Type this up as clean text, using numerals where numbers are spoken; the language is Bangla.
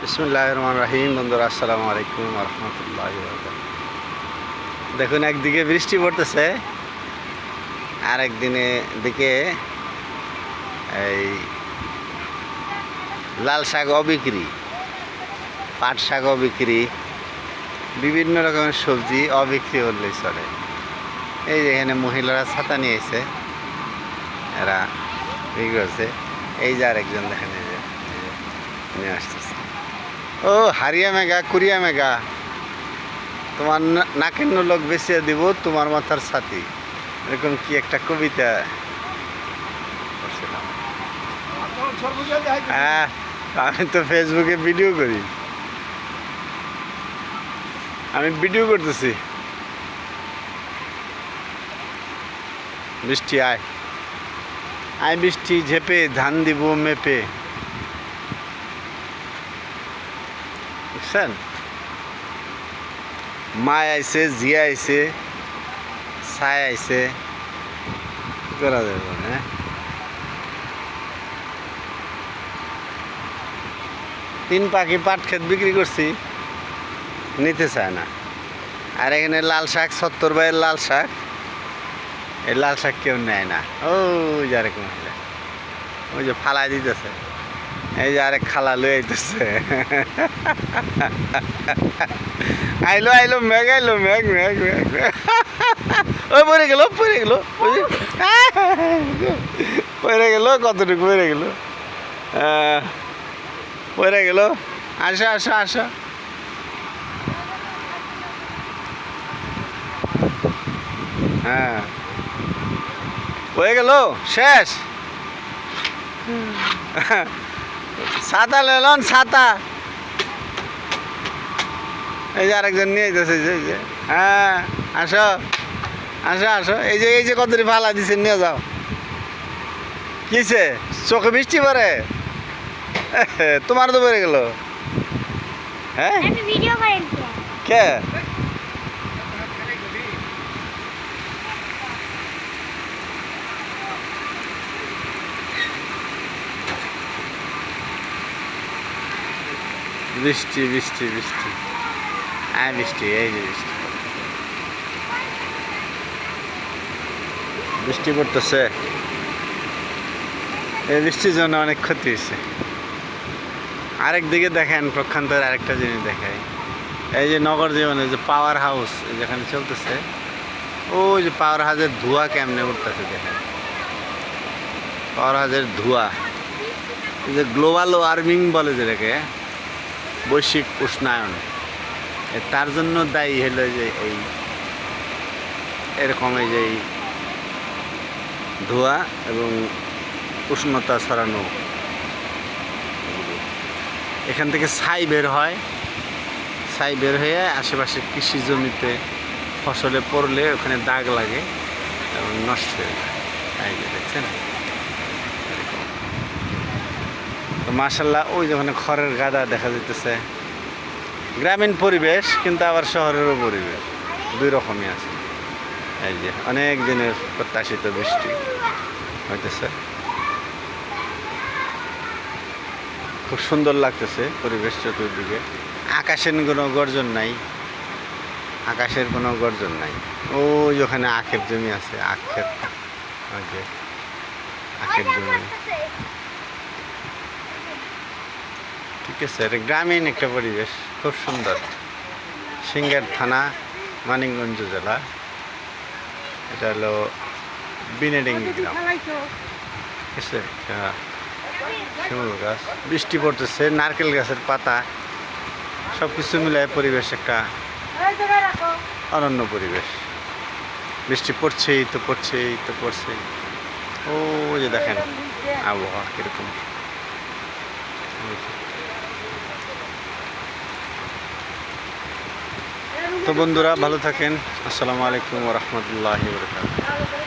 বিসমিল্লাহির রহমানির রহিম। বন্ধুরা আসসালামু আলাইকুম ওয়া রাহমাতুল্লাহি ওয়া বারাকাতুহু। দেখুন, একদিকে বৃষ্টি পড়তেছে আর দিকে এই লাল শাক অবিক্রি, পাট শাক অবিক্রি, বিভিন্ন রকমের সবজি অবিক্রি হলেই চলে। এই যে এখানে মহিলারা ছাতা নিয়ে এসে এরা বিক্রি করছে। এই যে আরেকজন দেখেন, এই যে নিয়ে আসতেছে। ও হারিয়া মেঘা কুরিয়া মেঘা, তোমার নাকের লোক বেঁচিয়ে দিব তোমার মাথার ছাতি, এরকম কি একটা কবিতা করছিলাম। হ্যাঁ, আমি তো ফেসবুকে ভিডিও করি, আমি ভিডিও করতেছি। বৃষ্টি আয় আয়, বৃষ্টি ঝেপে ধান দিব মেপে, বুঝছেন? মায় আইছে, জিয়া আইছে, ছায় আইছে, কি করা যাবে? হ্যাঁ, 3 পাখি পাট ক্ষেত বিক্রি করছি, নিতে চায় না। আর এখানে লাল শাক, 70 ভাইয়ের লাল শাক, এই লাল শাক কেউ নেয় না। ওই যে আরেক মহিলা, ওই যে ফালাই দিতেছে। এই যে আরেক খালা লই আইতেছে। আইলো আইলো মেঘ, আইলো মেঘ মেঘ মেঘ। ওই পড়ে গেল পড়ে গেল পড়ে গেল, কতটুকু পড়ে গেল, পড়ে গেল। আসো আসো আসো। হ্যাঁ, হয়ে গেল, শেষ। ছাতা লেলন, ছাতা। এই যে আরেকজন নিয়ে যেতেছে, যে হ্যাঁ, আসো আসো আসো। এই যে কতটি ফালা দিছে, নিয়ে যাও। কিসে চোখে বৃষ্টি পড়ে? তোমার তো পড়ে গেল। হ্যাঁ, কে? বৃষ্টি বৃষ্টি বৃষ্টি, হ্যাঁ বৃষ্টি, এই যে বৃষ্টি, বৃষ্টি পড়তেছে। এই বৃষ্টির জন্য অনেক ক্ষতি হয়েছে। আরেক দিকে দেখেন, প্রক্ষান্তরের আরেকটা জিনিস দেখাই। এই যে নগর জীবনে যে পাওয়ার হাউস যেখানে চলতেছে, ওই যে পাওয়ার হাউসের ধোঁয়া কেমনে উঠতেছে দেখেন। পাওয়ার হাউসের ধোঁয়া, এই যে গ্লোবাল ওয়ার্মিং বলে যেটাকে, বৈশ্বিক উষ্ণায়ন, তার জন্য দায়ী হলো যে এই এরকম এই যে ধোঁয়া এবং উষ্ণতা ছড়ানো। এখান থেকে ছাই বের হয়, ছাই বের হয়ে আশেপাশে কৃষি জমিতে ফসলে পড়লে ওখানে দাগ লাগে এবং নষ্ট হয়ে যায়। এই যে দেখছেন, তো মাশাআল্লাহ, ওই যেখানে খড়ের গাদা দেখা যাইতেছে। গ্রামীণ পরিবেশ, কিন্তু আবার শহরেরও পরিবেশ, দুই রকমই আছে। এই যে অনেক দিনের প্রত্যাশিত বৃষ্টি হইতেছে, খুব সুন্দর লাগতেছে পরিবেশ চতুর্দিকে। আকাশের কোনো গর্জন নাই, আকাশের কোনো গর্জন নাই। ওই ওখানে আখের জমি আছে, আখের, ওই যে আখের জমি। ঠিক আছে, এটা গ্রামীণ একটা পরিবেশ, খুব সুন্দর। সিংহের থানা, মানিকগঞ্জ জেলা। এটা হলো বিনেডিঙ্গি গ্রাম। ঠিক আছে, শিমুল গাছ, বৃষ্টি পড়তেছে, নারকেল গাছের পাতা, সব কিছু মিলায় পরিবেশ একটা অনন্য পরিবেশ। বৃষ্টি পড়ছেই তো পড়ছেই তো পড়ছেই। ও যে দেখেন আবহাওয়া কীরকম। তো বন্ধুরা ভালো থাকেন। আসসালামু আলাইকুম ওয়া রাহমাতুল্লাহি ওয়া বারাকাতুহু।